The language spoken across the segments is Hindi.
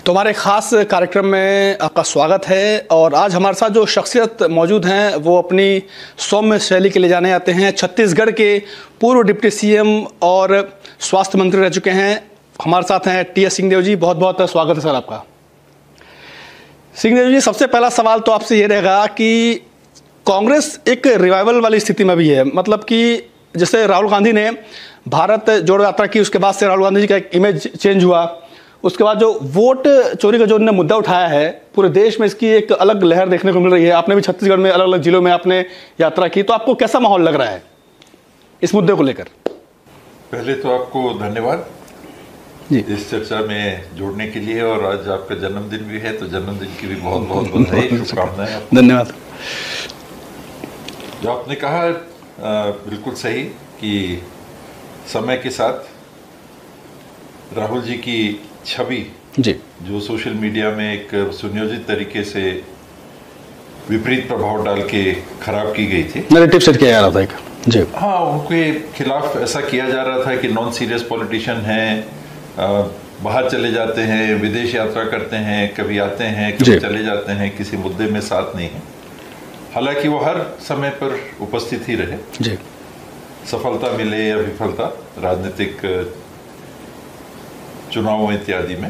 तो हमारे ख़ास कार्यक्रम में आपका स्वागत है। और आज हमारे साथ जो शख्सियत मौजूद हैं वो अपनी सौम्य शैली के लिए जाने जाते हैं। छत्तीसगढ़ के पूर्व डिप्टी सीएम और स्वास्थ्य मंत्री रह चुके हैं। हमारे साथ हैं टी.एस. सिंहदेव जी। बहुत बहुत स्वागत है सर आपका। सिंहदेव जी, सबसे पहला सवाल तो आपसे ये रहेगा कि कांग्रेस एक रिवाइवल वाली स्थिति में भी है। मतलब कि जैसे राहुल गांधी ने भारत जोड़ो यात्रा की, उसके बाद से राहुल गांधी जी का एक इमेज चेंज हुआ। उसके बाद जो वोट चोरी का जो उन्होंने मुद्दा उठाया है, पूरे देश में इसकी एक अलग लहर देखने को मिल रही है। आपने भी छत्तीसगढ़ में अलग अलग जिलों में आपने यात्रा की, तो आपको कैसा माहौल लग रहा है इस मुद्दे को लेकर? पहले तो आपको धन्यवाद जी इस चर्चा में जोड़ने के लिए। और आज आपका जन्मदिन भी है, तो जन्मदिन की भी बहुत बहुत बधाई, शुभकामनाएं। धन्यवाद। जो आपने कहा बिल्कुल सही कि समय के साथ राहुल जी की छवि जी जो सोशल मीडिया में एक सुनियोजित तरीके से विपरीत प्रभाव डाल के खराब की गई थी, नैरेटिव सेट किया जा रहा था एक। जी हाँ, उनके खिलाफ ऐसा किया जा रहा था कि नॉन सीरियस पॉलिटिशियन हैं, बाहर चले जाते हैं, विदेश यात्रा करते हैं, कभी आते हैं कभी चले जाते हैं, किसी मुद्दे में साथ नहीं है। हालांकि वो हर समय पर उपस्थित ही रहे, जी सफलता मिले या विफलता राजनीतिक चुनावों इत्यादि में।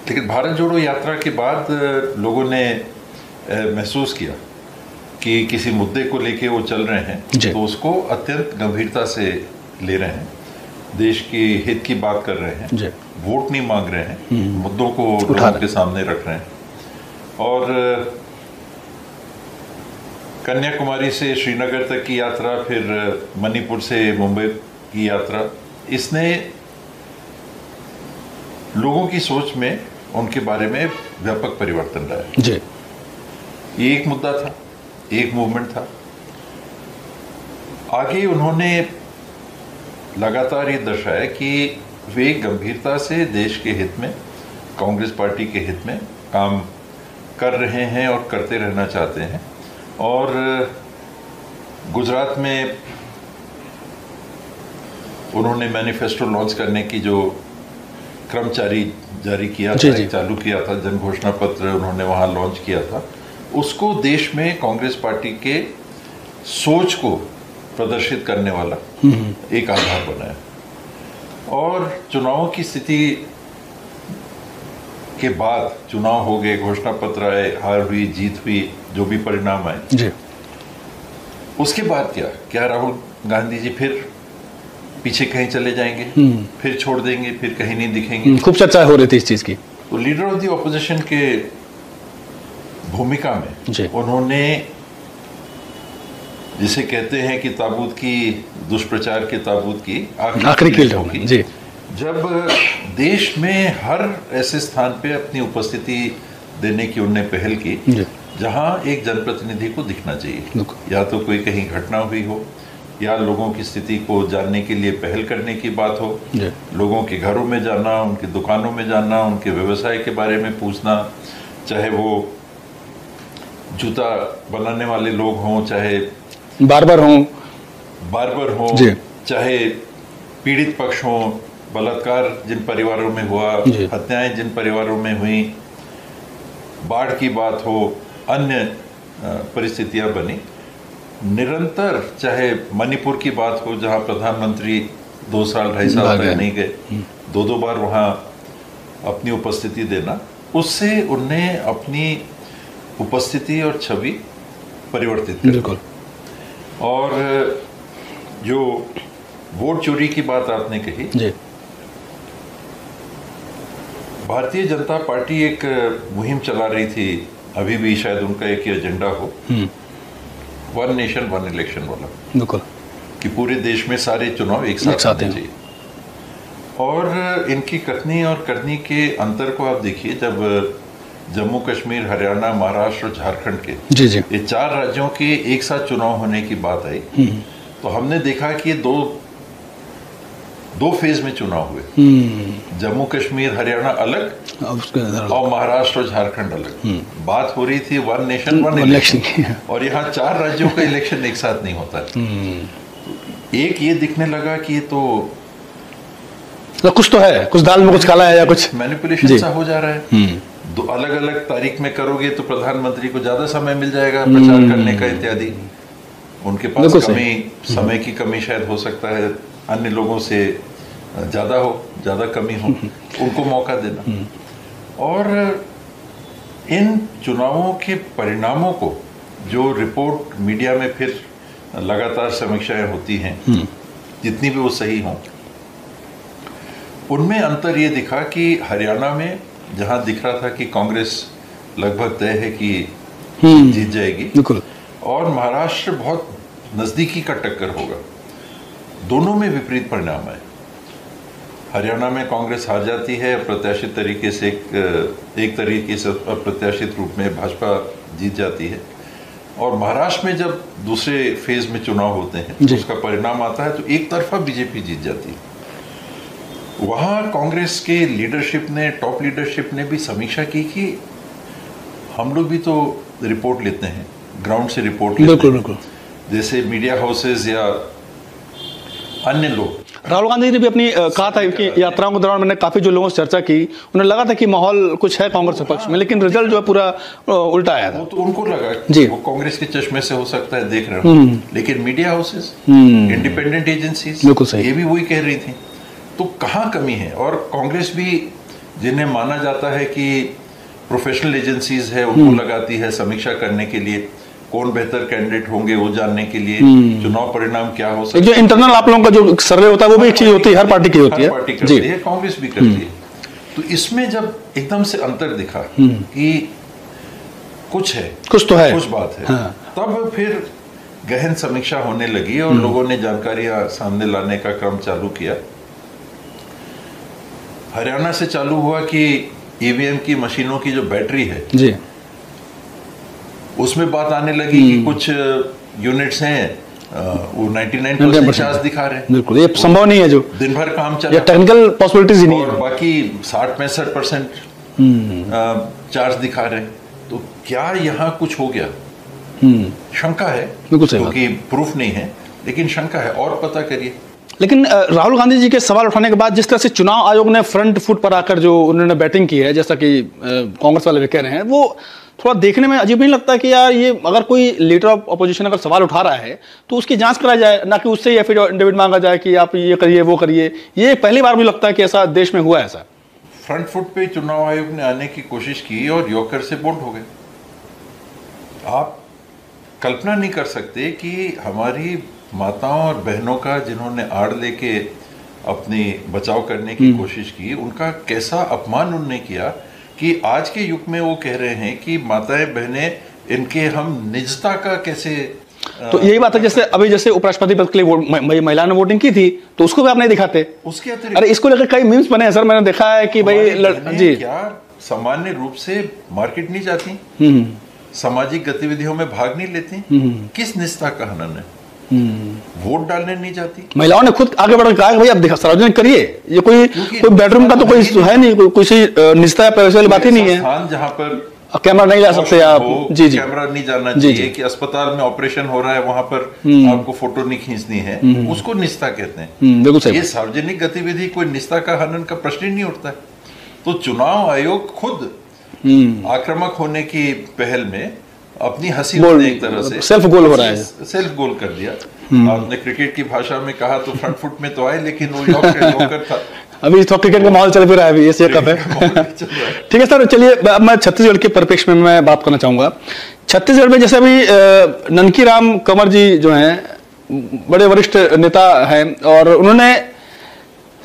लेकिन भारत जोड़ो यात्रा के बाद लोगों ने महसूस किया कि किसी मुद्दे को लेके वो चल रहे हैं तो उसको अत्यंत गंभीरता से ले रहे हैं, देश के हित की बात कर रहे हैं, वोट नहीं मांग रहे हैं, मुद्दों को लोगों के सामने रख रहे हैं। और कन्याकुमारी से श्रीनगर तक की यात्रा, फिर मणिपुर से मुंबई की यात्रा, इसने लोगों की सोच में उनके बारे में व्यापक परिवर्तन लाया। जी ये एक मुद्दा था, एक मूवमेंट था। आगे उन्होंने लगातार ये दर्शाया कि वे गंभीरता से देश के हित में, कांग्रेस पार्टी के हित में काम कर रहे हैं और करते रहना चाहते हैं। और गुजरात में उन्होंने मैनिफेस्टो लॉन्च करने की जो क्रम जारी किया था, चालू किया था, जन घोषणा पत्र उन्होंने वहाँ लॉन्च किया था, उसको देश में कांग्रेस पार्टी के सोच को प्रदर्शित करने वाला एक आधार बनाया। और चुनावों की स्थिति के बाद, चुनाव हो गए, घोषणा पत्र आए, हार हुई, जीत हुई, जो भी परिणाम आए, उसके बाद क्या राहुल गांधी जी फिर पीछे कहीं चले जाएंगे, फिर छोड़ देंगे, फिर कहीं नहीं दिखेंगे? खूब चर्चा हो रही थी इस चीज की। तो लीडर ऑफ द ऑपोजिशन के भूमिका में उन्होंने, जिसे कहते हैं कि ताबूत की, दुष्प्रचार के ताबूत की आखिरी कील होगी, जब देश में हर ऐसे स्थान पे अपनी उपस्थिति देने की उन्होंने पहल की जहां एक जनप्रतिनिधि को दिखना चाहिए। या तो कोई कहीं घटना हुई हो, या लोगों की स्थिति को जानने के लिए पहल करने की बात हो, लोगों के घरों में जाना, उनकी दुकानों में जाना, उनके व्यवसाय के बारे में पूछना, चाहे वो जूता बनाने वाले लोग हों, चाहे बार्बर हों, चाहे पीड़ित पक्ष हों, बलात्कार जिन परिवारों में हुआ, हत्याएं जिन परिवारों में हुई, बाढ़ की बात हो, अन्य परिस्थितियां बनी, निरंतर, चाहे मणिपुर की बात हो जहां प्रधानमंत्री 2 साल 2.5 साल तक नहीं गए, 2 बार वहां अपनी उपस्थिति देना, उससे उनने अपनी उपस्थिति और छवि परिवर्तित की। बिल्कुल। और जो वोट चोरी की बात आपने कही, भारतीय जनता पार्टी एक मुहिम चला रही थी, अभी भी शायद उनका एक ही एजेंडा हो, वन नेशन वन इलेक्शन वाला। बिल्कुल। कि पूरे देश में सारे चुनाव एक साथ होने चाहिए। और इनकी कथनी और करनी के अंतर को आप देखिए, जब जम्मू कश्मीर, हरियाणा, महाराष्ट्र और झारखंड के ये 4 राज्यों के एक साथ चुनाव होने की बात आई, तो हमने देखा कि दो फेज में चुनाव हुए। जम्मू कश्मीर, हरियाणा अलग और महाराष्ट्र और झारखंड अलग। बात हो रही थी वन नेशन वन इलेक्शन, और यहाँ 4 राज्यों का इलेक्शन एक साथ नहीं होता है। एक ये दिखने लगा कि ये तो तो कुछ तो है, कुछ दाल में कुछ काला है या कुछ मैनिपुलेशन सा हो जा रहा है। दो अलग अलग तारीख में करोगे तो प्रधानमंत्री को ज्यादा समय मिल जाएगा प्रचार करने का इत्यादि। उनके पास समय की कमी शायद हो सकता है, अन्य लोगों से ज्यादा कमी हो, उनको मौका देना। और इन चुनावों के परिणामों को जो रिपोर्ट मीडिया में फिर लगातार समीक्षाएं होती हैं, जितनी भी वो सही हों, उनमें अंतर ये दिखा कि हरियाणा में जहां दिख रहा था कि कांग्रेस लगभग तय है कि जीत जाएगी, और महाराष्ट्र बहुत नजदीकी का टक्कर होगा, दोनों में विपरीत परिणाम है। हरियाणा में कांग्रेस हार जाती है अप्रत्याशित तरीके से, एक तरीके से अप्रत्याशित रूप में भाजपा जीत जाती है। और महाराष्ट्र में जब दूसरे फेज में चुनाव होते हैं तो उसका परिणाम आता है तो एक तरफा बीजेपी जीत जाती है। वहां कांग्रेस के लीडरशिप ने, टॉप लीडरशिप ने भी समीक्षा की कि हम लोग भी तो रिपोर्ट लेते हैं, ग्राउंड से रिपोर्ट लेते हैं, जैसे मीडिया हाउसेज या अन्य लोग। राहुल गांधी ने भी अपनी कहा था कि यात्राओं के दौरान मैंने काफी जो लोगों से चर्चा की, उन्हें लगा था कि माहौल कुछ है कांग्रेस पक्ष में, लेकिन रिजल्ट जो है पूरा उल्टा आया था। वो तो उनको लगा जी वो कांग्रेस के चश्मे से हो सकता है देख रहे हो, लेकिन मीडिया हाउसेज, इंडिपेंडेंट एजेंसीज ये भी वही कह रही थी। तो कहाँ कमी है? और कांग्रेस भी, जिन्हें माना जाता है कि प्रोफेशनल एजेंसीज है, उनको लगाती है समीक्षा करने के लिए कौन बेहतर कैंडिडेट होंगे वो जानने के लिए, चुनाव परिणाम क्या हो सकता है। जो इंटरनल आप लोगों का जो सर्वे होता है वो भी एक चीज होती है, हर पार्टी की होती है, पार्टी करती है, कांग्रेस भी करती है। तो इसमें जब एकदम से अंतर दिखा कि कुछ है, कुछ तो है, कुछ बात है, तब फिर गहन समीक्षा होने लगी और लोगों ने जानकारियां सामने लाने का क्रम चालू किया। हरियाणा से चालू हुआ कि ईवीएम की मशीनों की जो बैटरी है जी, उसमें बात आने लगी कि कुछ यूनिट्स हैं वो 99% चार्ज दिखा रहे हैं। बिल्कुल, ये संभव नहीं है, जो दिन भर काम चल रहा है, टेक्निकल पॉसिबिलिटीज ही नहीं है। बाकी 60-65% चार्ज दिखा रहे हैं। तो क्या यहाँ कुछ हो गया? शंका है, क्योंकि प्रूफ नहीं है, लेकिन शंका है और पता करिए। लेकिन राहुल गांधी जी के सवाल उठाने के बाद जिस तरह से चुनाव आयोग ने फ्रंट फुट पर आकर जो उन्होंने बैटिंग की है, जैसा कि कांग्रेस वाले भी कह रहे हैं, वो थोड़ा देखने में अजीब नहीं लगता कि यार ये अगर कोई लीडर ऑफ अपोजिशन अगर सवाल उठा रहा है तो उसकी जांच कराई जाए, ना कि उससे एफिडेविट मांगा जाए कि आप ये करिए वो करिए। ये पहली बार मुझे लगता है कि ऐसा देश में हुआ है। ऐसा फ्रंट फुट पे चुनाव आयोग ने आने की कोशिश की और योकर से बोल्ड हो गए। आप कल्पना नहीं कर सकते कि हमारी माताओं और बहनों का, जिन्होंने आड़ लेके अपनी बचाव करने की कोशिश की, उनका कैसा अपमान उन्होंने किया कि आज के युग में वो कह रहे हैं कि माताएं बहनें, इनके हम निजता का कैसे। तो यही बात है, जैसे अभी जैसे उपराष्ट्रपति पद के लिए महिला ने वोटिंग की थी तो उसको भी आप नहीं दिखाते। उसके अरे इसको लेकर कई मीम्स बने हैं सर, मैंने देखा है कि भाई जी क्या सामान्य रूप से मार्केट नहीं जाती, सामाजिक गतिविधियों में भाग नहीं लेती, किस निजता का हनन है? वोट डालने नहीं जाती। महिलाओं ने खुद आगे बढ़कर कहा भाई अब दिखा, सार्वजनिक करिए, ये कोई बेडरूम का तो कोई है नहीं, कोई निजता या प्राइवेसी वाली बात ही नहीं है। स्थान जहाँ पर कैमरा नहीं जा सकते आप, जी जी, कैमरा नहीं जाना चाहिए कि अस्पताल में ऑपरेशन हो रहा है वहां पर आपको फोटो नहीं खींचनी है, उसको निजता कहते हैं। बिल्कुल सही। ये सार्वजनिक गतिविधि कोई निजता का हनन का प्रश्न ही नहीं उठता है। तो चुनाव आयोग खुद आक्रामक होने की पहल में अपनी हंसी ने एक तरह से सेल्फ गोल हो रहा है, सेल्फ गोल कर दिया। आपने क्रिकेट की भाषा में कहा तो फ्रंट फुट में तो आए, लेकिन वो योकर था। अभी तो क्रिकेट का माहौल चल भी रहा है, अभी एशिया कप है। ठीक है सर, चलिए अब मैं छत्तीसगढ़ के परिप्रेक्ष्य में मैं बात करना चाहूंगा। छत्तीसगढ़ में जैसे अभी ननकी राम कंवर जी जो हैं बड़े वरिष्ठ नेता हैं और उन्होंने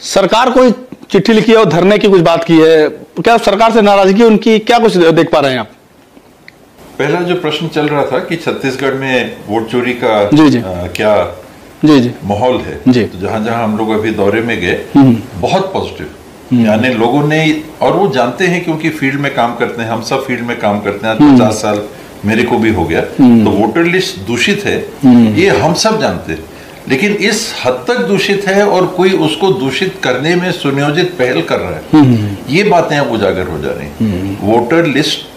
सरकार को चिट्ठी लिखी है और धरने की कुछ बात की है। क्या सरकार से नाराजगी उनकी, क्या कुछ देख पा रहे हैं आप? पहला जो प्रश्न चल रहा था कि छत्तीसगढ़ में वोट चोरी का क्या माहौल है, तो जहां जहां हम लोग अभी दौरे में गए बहुत पॉजिटिव, यानी लोगों ने, और वो जानते हैं क्योंकि फील्ड में काम करते हैं, हम सब फील्ड में काम करते हैं, 50 साल मेरे को भी हो गया, तो वोटर लिस्ट दूषित है ये हम सब जानते हैं, लेकिन इस हद तक दूषित है और कोई उसको दूषित करने में सुनियोजित पहल कर रहा है, ये बातें अब उजागर हो जा रही हैं। वोटर लिस्ट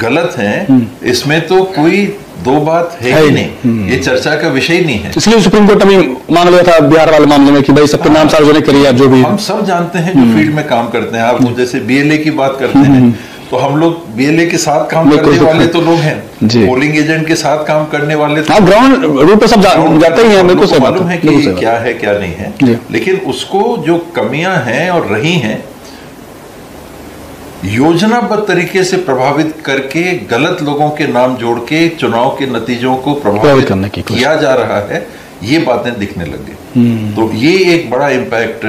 गलत है, इसमें तो कोई दो बात है ही नहीं, ये चर्चा का विषय ही नहीं है। इसलिए सुप्रीम कोर्ट अभी मान लिया था बिहार वाले मामले में कि भाई सबके नाम सार्वजनिक करिए आप जो भी। हम सब जानते हैं जो फील्ड में काम करते हैं, आप जैसे बीएलए की बात करते हैं तो हम लोग बीएलए के साथ काम करने वाले तो लोग हैं, पोलिंग एजेंट के साथ काम करने वाले तो ग्राउंड रूट पे सब जाते ही हैं, मेरे को मालूम है कि क्या है क्या नहीं है। लेकिन उसको जो कमियां हैं और रही हैं योजनाबद्ध तरीके से प्रभावित करके गलत लोगों के नाम जोड़ के चुनाव के नतीजों को प्रभावित करने की किया जा रहा है, ये बातें दिखने लग गई। तो ये एक बड़ा इम्पैक्ट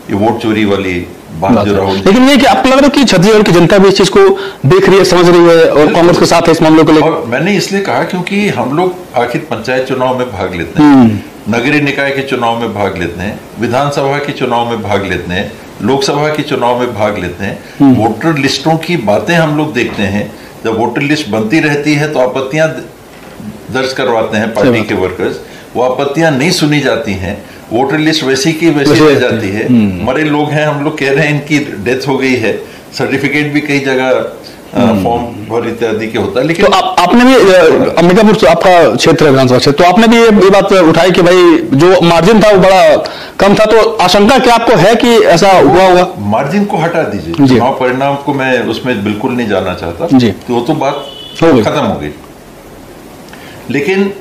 ये वोट चोरी वाली बात जो राहुल। लेकिन ये कि आपको लग रहा है कि छत्तीसगढ़ की जनता भी इस चीज को देख रही है, समझ रही है और कांग्रेस के साथ है इस मामले को लेकर? मैंने इसलिए कहा क्योंकि हम लोग आखिर पंचायत चुनाव में भाग लेते हैं, नगरीय निकाय के चुनाव में भाग लेते हैं, विधानसभा के चुनाव में भाग लेते हैं, लोकसभा के चुनाव में भाग लेते हैं। वोटर लिस्टों की बातें हम लोग देखते हैं, जब वोटर लिस्ट बनती रहती है तो आपत्तियां दर्ज करवाते हैं पार्टी के वर्कर्स, वो आपत्तियां नहीं सुनी जाती हैं, वोटर लिस्ट वैसी की वैसी रह जाती है। मरे लोग हैं, हम लोग कह रहे हैं इनकी डेथ हो गई है, सर्टिफिकेट भी कई जगह फॉर्म भर इत्यादि के होता है। लेकिन तो आपने भी अंबिकापुर आपका क्षेत्र है, विधानसभा क्षेत्र, तो आपने भी ये बात उठाई कि भाई जो मार्जिन था वो बड़ा कम था, तो आशंका क्या आपको है कि ऐसा हुआ होगा? मार्जिन को हटा दीजिए, चुनाव परिणाम को मैं उसमें बिल्कुल नहीं जाना चाहता, तो वो तो बात खत्म हो गई। लेकिन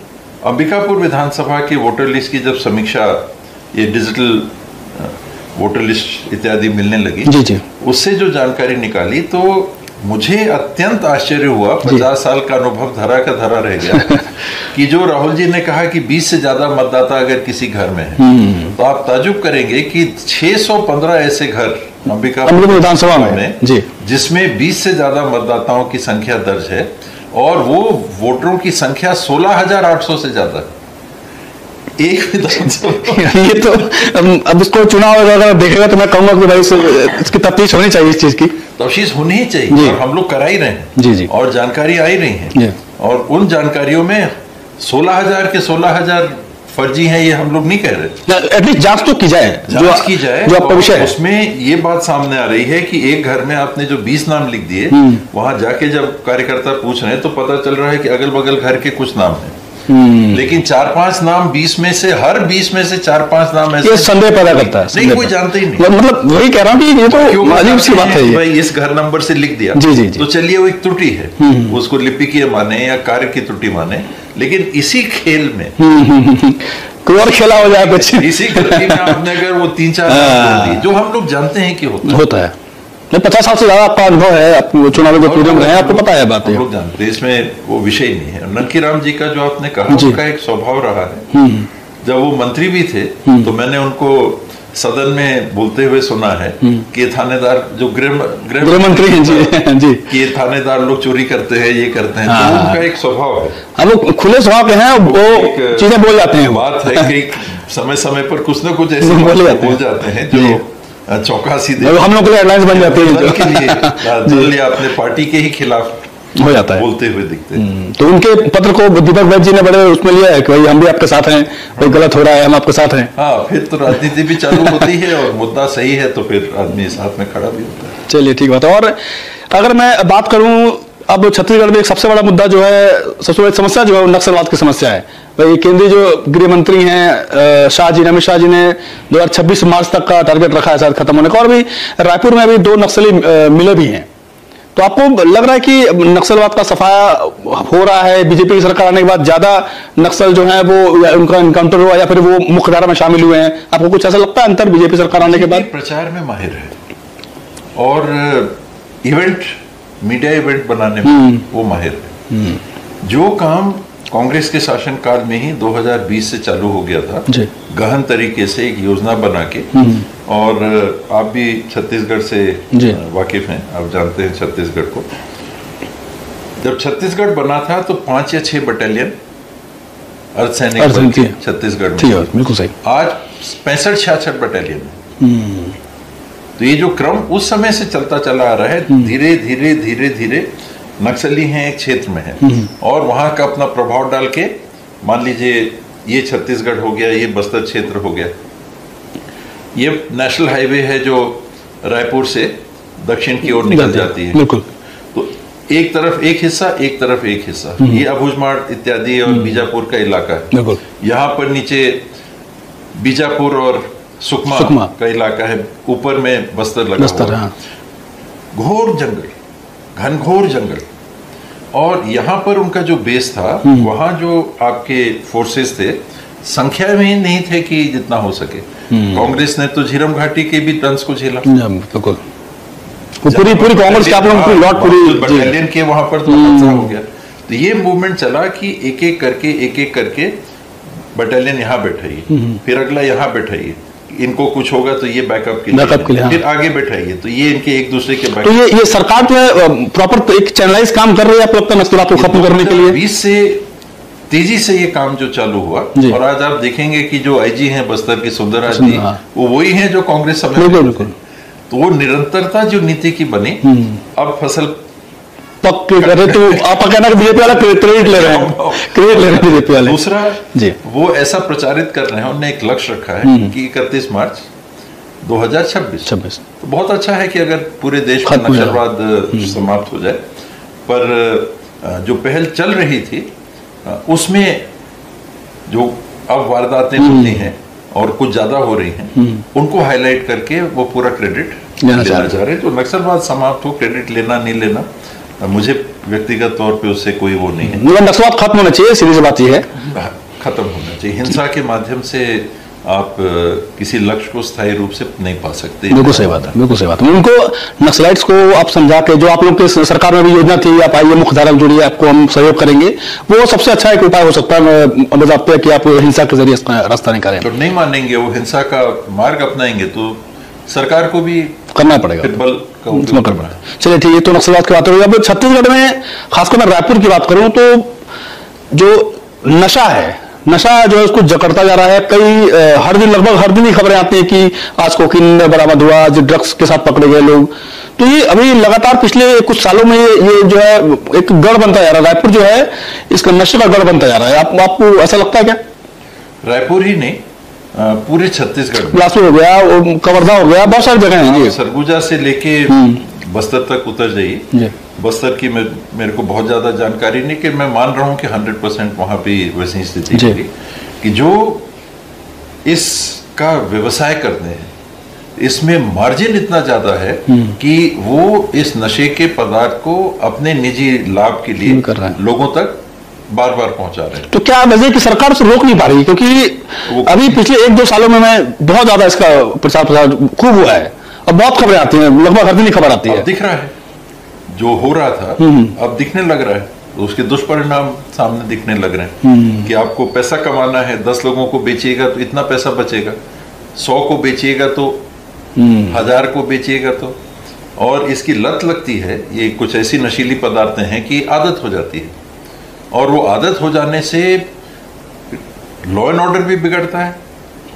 अंबिकापुर विधानसभा के वोटर लिस्ट की जब समीक्षा ये डिजिटल वोटर लिस्ट इत्यादि मिलने लगी, उससे जो जानकारी निकाली तो मुझे अत्यंत आश्चर्य हुआ। 50 साल का अनुभव धरा का धरा रह गया कि जो राहुल जी ने कहा कि 20 से ज्यादा मतदाता अगर किसी घर में है तो आप ताजुब करेंगे कि 615 ऐसे घर अंबिकापुर विधानसभा में जिसमें 20 से ज्यादा मतदाताओं की संख्या दर्ज है और वो वोटरों की संख्या 16,800 से ज्यादा है एक विधानसभा। ये तो अब इसको चुनाव अगर देखेगा तो मैं कहूंगा कि भाई इसकी तफ्तीश होनी चाहिए, इस चीज की तफ्तीश होनी ही चाहिए और हम लोग करा ही रहे हैं और जानकारी आ ही रही है और उन जानकारियों में 16,000 के 16,000 फर्जी हैं ये हम लोग नहीं कह रहे। एटलीस्ट जांच तो की जाए, जांच की जाए जो आपका विषय है। उसमें ये बात सामने आ रही है कि एक घर में आपने जो 20 नाम लिख दिए, वहां जाके जब कार्यकर्ता पूछ रहे हैं तो पता चल रहा है कि अगल बगल घर के कुछ नाम हैं, लेकिन 4-5 नाम 20 में से, हर 20 में से 4-5 नाम ऐसे, ये संदेह पैदा करता है। नहीं, कोई जानते ही नहीं, मतलब वही कह रहा हूँ कि ये तो अजीब सी बात है। भाई इस घर नंबर से लिख दिया तो चलिए वो एक त्रुटि है, उसको लिपिकीय माने या कार्य की त्रुटि माने, लेकिन इसी खेल में कोई और खेला हो जाए कुछ, इसी गलती में आपने अगर वो 3-4 जो हम लोग जानते हैं कि होता है। 50 साल से ज्यादा आपका अनुभव है, आप चुनाव में पूरे में रहे, आपको पता है बात, लोग जानते हैं, इसमें वो विषय नहीं है। ननकीराम जी का जो आपने कहा उनका एक स्वभाव रहा है, जब वो मंत्री भी थे तो मैंने उनको सदन में बोलते हुए सुना है कि थानेदार जो गृह मंत्री हैं जी कि ये थानेदार लोग चोरी करते हैं, ये करते हैं, तो उनका एक स्वभाव है। अब वो खुले स्वभाव के हैं, वो चीजें बोल जाते हैं। बात है कि समय समय पर कुछ ना कुछ ऐसे बोल जाते हैं जो चौकासी दे, हम लोग के लिए हेडलाइंस बन जाते हैं, दल के लिए दल या अपने पार्टी के ही खिलाफ हो जाता है बोलते हुए दिखते हैं। तो उनके पत्र को दीपक वैद्य जी ने बड़े उसमें लिया है कि भाई हम भी आपके साथ हैं, कोई गलत हो रहा है हम आपके साथ हैं। हाँ, फिर तो राजनीति भी चालू होती है और मुद्दा सही है तो फिर आदमी साथ में खड़ा भी होता है। चलिए ठीक बात है। और अगर मैं बात करूं, अब छत्तीसगढ़ में एक सबसे बड़ा मुद्दा जो है, सबसे बड़ी समस्या जो है वो नक्सलवाद की समस्या है। भाई केंद्रीय जो गृह मंत्री हैं शाह जी, अमित शाह जी ने 2026 मार्च तक का टारगेट रखा है शायद खत्म होने का, और भी रायपुर में अभी 2 नक्सली मिले भी हैं। तो आपको लग रहा है कि नक्सलवाद का सफाया हो रहा है, बीजेपी की सरकार आने के बाद ज्यादा नक्सल जो है वो उनका इनकाउंटर हुआ या फिर वो मुख्यधारा में शामिल हुए हैं? आपको कुछ ऐसा लगता है अंतर बीजेपी सरकार आने के बाद? प्रचार में माहिर है और इवेंट, मीडिया इवेंट बनाने में वो माहिर है। जो काम कांग्रेस के शासनकाल में ही 2020 से चालू हो गया था, गहन तरीके से एक योजना बना के, और आप भी छत्तीसगढ़ से वाकिफ हैं, आप जानते हैं छत्तीसगढ़ को। जब छत्तीसगढ़ बना था तो 5 या 6 बटालियन अर्धसैनिक छत्तीसगढ़ में, बिल्कुल सही। आज 65-66 बटालियन है। तो ये जो क्रम उस समय से चलता चला आ रहा है, धीरे धीरे धीरे धीरे नक्सली हैं एक क्षेत्र में है और वहां का अपना प्रभाव डाल के, मान लीजिए ये छत्तीसगढ़ हो गया, ये बस्तर क्षेत्र हो गया, ये नेशनल हाईवे है जो रायपुर से दक्षिण की ओर निकल जाती है, बिल्कुल। तो एक तरफ एक हिस्सा, एक तरफ एक हिस्सा। ये अबूझमाड़ इत्यादि और बीजापुर का इलाका है। यहाँ पर नीचे बीजापुर और सुकमा का इलाका है, ऊपर में बस्तर लगा हुआ है। घोर जंगल, घनघोर जंगल। और यहाँ पर उनका जो बेस था, वहाँ जो आपके फोर्सेस थे संख्या में ही नहीं थे कि जितना हो सके। कांग्रेस ने तो झीरम घाटी के भी टंस को झेला। बिल्कुल, पूरी कांग्रेस के आप लोगों की लॉट पूरी बटालियन के वहां पर तो खतरा हो गया। तो ये मूवमेंट चला कि एक एक करके बटालियन यहाँ बैठाइए, फिर अगला यहाँ बैठाइए, इनको कुछ होगा तो ये बैकअप के लिए, फिर आगे बैठाइए, तो ये इनके एक दूसरे के बैकअप। तो ये सरकार जो है प्रॉपर एक चैनलाइज काम कर रही है, आपको लगता है नक्सलियात को खत्म करने के लिए? 20 से तेजी से ये काम जो चालू हुआ, और आज आप देखेंगे कि जो आईजी हैं बस्तर के सुंदरराज जी, वो वही हैं जो कांग्रेस समय में थे। तो वो निरंतरता जो नीति की बनी, अब फसल पक्के कर रहे, तो आप कहना कि बीजेपी वाला क्रेडिट ले रहे हैं बीजेपी वाले। दूसरा जी, वो ऐसा प्रचारित कर रहे हैं, उन्होंने एक लक्ष्य रखा है कि 31 मार्च 2026। तो बहुत अच्छा है कि अगर पूरे देश में नक्सलवाद समाप्त हो जाए, पर जो पहल चल रही थी उसमें जो अब वारदातें होती हैं और कुछ ज्यादा हो रही हैं, उनको हाईलाइट करके वो पूरा क्रेडिट लेना चाह रहे हैं। तो नक्सलवाद समाप्त हो, क्रेडिट लेना नहीं लेना, मुझे व्यक्तिगत तौर पे उससे कोई वो नहीं है। नक्सलवाद खत्म होना चाहिए, सीधी सी बात ये है, खत्म होना चाहिए। हिंसा के माध्यम से आप किसी लक्ष्य को स्थायी रूप से नहीं पा सकते। बिल्कुल सही बात है, बिल्कुल सही बात है। उनको नक्सलाइट्स को आप समझा के, जो आप लोग के सरकार में भी योजना थी, आप आइए मुख्यधारा जुड़िए, आपको हम सहयोग करेंगे, वो सबसे अच्छा एक उपाय हो सकता है बजाते कि आप हिंसा के जरिए रास्ता नहीं करें। तो नहीं मानेंगे, वो हिंसा का मार्ग अपनाएंगे तो सरकार को भी करना पड़ेगा, बल का उपयोग करना है। चलिए ठीक है, तो नक्सलवाद की बात हो गई। अब छत्तीसगढ़ में खासकर मैं रायपुर की बात करूं तो जो नशा जो है उसको जकड़ता जा रहा है। कई हर दिन, लगभग हर दिन ही खबरें आती हैं कि आज कोकीन बरामद हुआ, जो ड्रग्स के साथ पकड़े गए लोग। तो ये अभी लगातार पिछले कुछ सालों में ये जो है एक गढ़ बनता जा रहा है। रायपुर जो है इसका नशे का गढ़ बनता जा रहा है। आपको ऐसा लगता है क्या? रायपुर ही नहीं, पूरे छत्तीसगढ़, बिलासपुर हो गया, कवर्धा हो गया, बहुत सारी जगह हैं। सरगुजा से लेके बस्तर तक उतर जाइए। बस्तर की मेरे को बहुत ज्यादा जानकारी नहीं, कि मैं मान रहा हूं कि 100% वहां पे वैसी स्थिति होगी कि जो इसका व्यवसाय करते हैं, इसमें मार्जिन इतना ज्यादा है कि वो इस नशे के पदार्थ को अपने निजी लाभ के लिए लोगों तक बार बार पहुंचा रहे हैं। तो क्या वजह कि सरकार से रोक नहीं पा रही? क्योंकि अभी पिछले 1-2 सालों में मैं बहुत ज्यादा इसका प्रचार खूब हुआ है, अब बहुत खबरें आती हैं, लगभग हर दिन ही खबर आती है। दिख रहा है जो हो रहा था, अब दिखने लग रहा है, तो उसके दुष्परिणाम सामने दिखने लग रहे हैं कि आपको पैसा कमाना है, 10 लोगों को बेचिएगा तो इतना पैसा बचेगा, 100 को बेचिएगा तो 1000 को बेचिएगा तो, और इसकी लत लगती है। ये कुछ ऐसी नशीली पदार्थें हैं कि आदत हो जाती है, और वो आदत हो जाने से लॉ एंड ऑर्डर भी बिगड़ता है।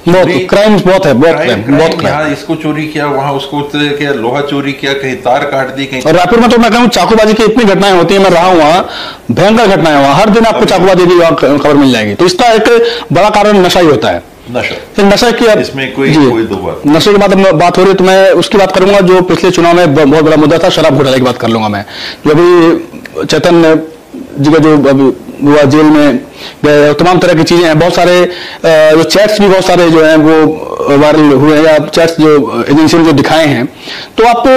क्राइम्स बहुत है, बहुत यहाँ इसको चोरी किया, वहाँ उसको किया, लोहा चोरी किया, कहीं तार काट दी, कहीं। और रायपुर में तो मैं कहूँ चाकूबाजी की इतनी घटनाएं होती है, मैं रहा हूँ वहाँ, भयंकर घटनाएं वहाँ, हर दिन आपको चाकूबाजी की खबर मिल जाएगी। तो इसका एक बड़ा कारण नशा ही होता है। नशा की इसमें कोई दो बात, नशे की बात हो रही है तो मैं उसकी बात करूंगा जो पिछले चुनाव में बहुत बड़ा मुद्दा था, शराब घोटाले की बात कर लूंगा मैं। जो अभी चेतन जी का जो जेल में गए, तमाम तरह की चीजें हैं, बहुत सारे जो चैट्स भी बहुत सारे जो हैं वो वायरल हुए हैं, या चैट्स जो एजेंसी ने जो दिखाए हैं। तो आपको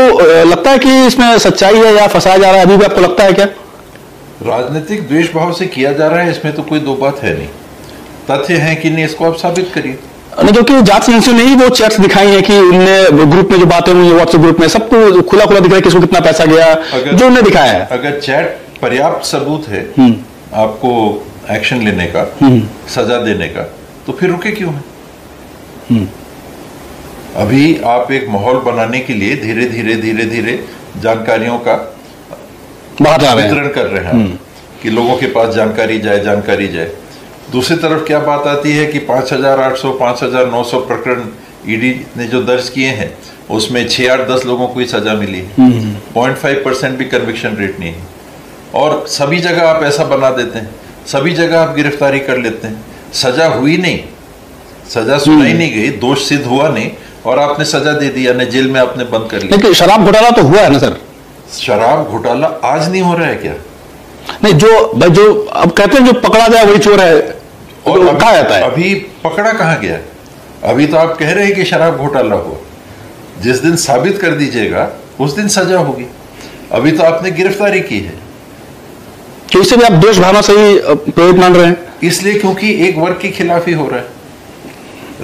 लगता है कि इसमें सच्चाई है या फंसाया जा रहा है? अभी भी आपको लगता है क्या राजनीतिक द्वेष भाव से किया जा रहा है? इसमें तो कोई दो बात है नहीं। तथ्य है कि नहीं, इसको आप साबित करिए। नहीं, क्योंकि जांच एजेंसी ने ही वो चैट्स दिखाई है कि उनने ग्रुप में जो बातें हुई, व्हाट्सएप ग्रुप में सबको खुला दिख रहा है किसको कितना पैसा गया, जो उन्होंने दिखाया है। अगर चैट पर्याप्त सबूत है आपको एक्शन लेने का, सजा देने का, तो फिर रुके क्यों है? अभी आप एक माहौल बनाने के लिए धीरे धीरे जानकारियों का वितरण कर रहे हैं कि लोगों के पास जानकारी जाए। दूसरी तरफ क्या बात आती है कि 5800 5900 प्रकरण ईडी ने जो दर्ज किए हैं, उसमें 6-8-10 लोगों को ही सजा मिली है। 0.5% भी कन्विक्शन रेट नहीं है, और सभी जगह आप ऐसा बना देते हैं, सभी जगह आप गिरफ्तारी कर लेते हैं, सजा हुई नहीं, सजा सुनाई नहीं गई, दोष सिद्ध हुआ नहीं, और आपने सजा दे दिया, ने जेल में आपने बंद कर लिया। लेकिन शराब घोटाला तो हुआ है ना सर? शराब घोटाला आज नहीं हो रहा है क्या? नहीं, जो अब कहते हैं जो पकड़ा जाए वही चोर है, और तो कहा जाता है। अभी पकड़ा कहाँ गया? अभी तो आप कह रहे हैं कि शराब घोटाला हुआ। जिस दिन साबित कर दीजिएगा उस दिन सजा होगी। अभी तो आपने गिरफ्तारी की है, तो इससे भी आप देश भावना से ही प्रेरित मान रहे हैं? इसलिए क्योंकि एक वर्ग के खिलाफ ही हो रहा है।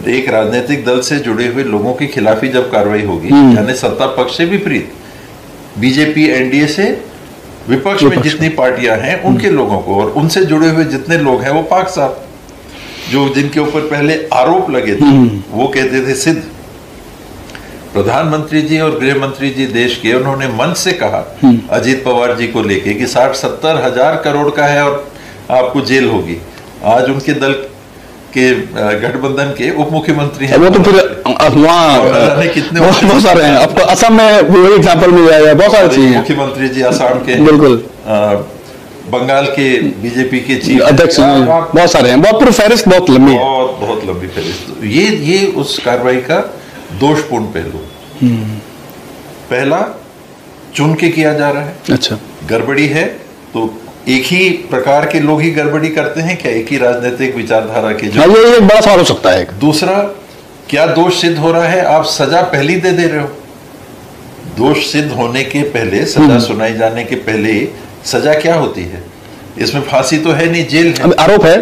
एक राजनीतिक दल से जुड़े हुए लोगों के खिलाफ ही जब कार्रवाई होगी, यानी सत्ता पक्ष से विपरीत, बीजेपी एनडीए से विपक्ष में जितनी पार्टियां हैं उनके लोगों को, और उनसे जुड़े हुए जितने लोग हैं वो पाक साहब, जो जिनके ऊपर पहले आरोप लगे थे, वो कहते थे सिद्ध। प्रधानमंत्री जी और गृह मंत्री जी देश के, उन्होंने मंच से कहा अजीत पवार जी को लेके कि 60-70 हजार करोड़ का है और आपको जेल होगी। आज उनके दल के गठबंधन के उप मुख्यमंत्री हैं, वो तो फिर वहाँ कितने बहुत सारे हैं। आपको असम में वही एग्जांपल मिल जाएगा, बहुत सारे चीजें। मुख्यमंत्री जी असम के, बिल्कुल, बंगाल के बीजेपी के चीफ अध्यक्ष बहुत सारे हैं। बहुत पूरी फहरिस्त बहुत लंबी है, बहुत लंबी फहरिस्त। ये उस कार्रवाई का दोषपूर्ण पहलू। पहला, चुन के किया जा रहा है। अच्छा, गड़बड़ी है तो एक ही प्रकार के लोग ही गड़बड़ी करते हैं क्या? एक ही राजनीतिक विचारधारा के जो, ये एक बड़ा सवाल हो सकता है। दूसरा, क्या दोष सिद्ध हो रहा है? आप सजा पहले दे रहे हो। दोष सिद्ध होने के पहले, सजा सुनाई जाने के पहले सजा क्या होती है? इसमें फांसी तो है नहीं, जेल है। आरोप है।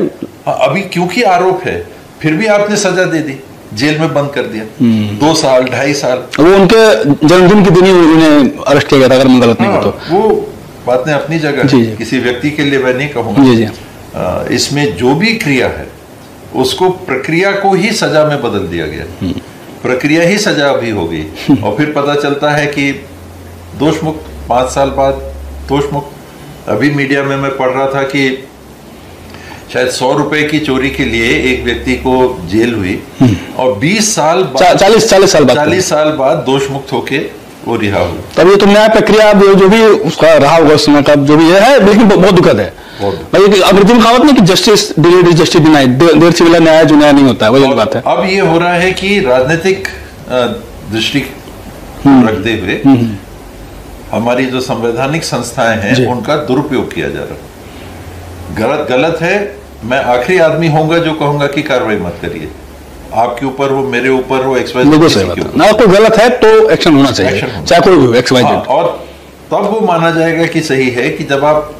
अभी क्योंकि आरोप है फिर भी आपने सजा दे दी, जेल में बंद कर दिया 2 साल 2.5 साल। वो उनके जन्मदिन के दिन ही उन्हें अरेस्ट किया गया था, अगर मैं गलत नहीं तो। वो बात ने अपनी जगह, किसी व्यक्ति के लिए मैं नहीं कहूंगा। इसमें जो भी क्रिया है उसको, प्रक्रिया को ही सजा में बदल दिया गया। प्रक्रिया ही सजा अभी हो गई, और फिर पता चलता है कि दोषमुक्त 5 साल बाद दोषमुक्त। अभी मीडिया में मैं पढ़ रहा था कि शायद 100 रुपए की चोरी के लिए एक व्यक्ति को जेल हुई, और 20 साल बाद 40 साल बाद दोषमुक्त होके वो रिहा हुआ। तब ये तो न्याय प्रक्रिया जो भी उसका रहा होगा उस समय का, जो भी है, लेकिन बहुत दुखद है। अंग्रेजी में कहावत नहीं कि justice delayed is justice denied, देर से मिला न्याय जो न्याय नहीं होता है, वही बात है। अब ये हो रहा है कि राजनीतिक दृष्टि रखते हुए हमारी जो संवैधानिक संस्थाएं हैं उनका दुरुपयोग किया जा रहा है। गलत है। मैं आखिरी आदमी होऊंगा जो कहूंगा कि कार्रवाई मत करिए। आपके ऊपर हो, मेरे ऊपर हो, ना कोई गलत है तो एक्शन होना चाहिए, चाहे कोई भी हो, और तब वो माना जाएगा कि सही है कि जब आप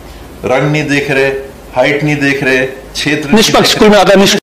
रंग नहीं देख रहे, हाइट नहीं देख रहे, क्षेत्र निष्पक्ष, कुल मिलाकर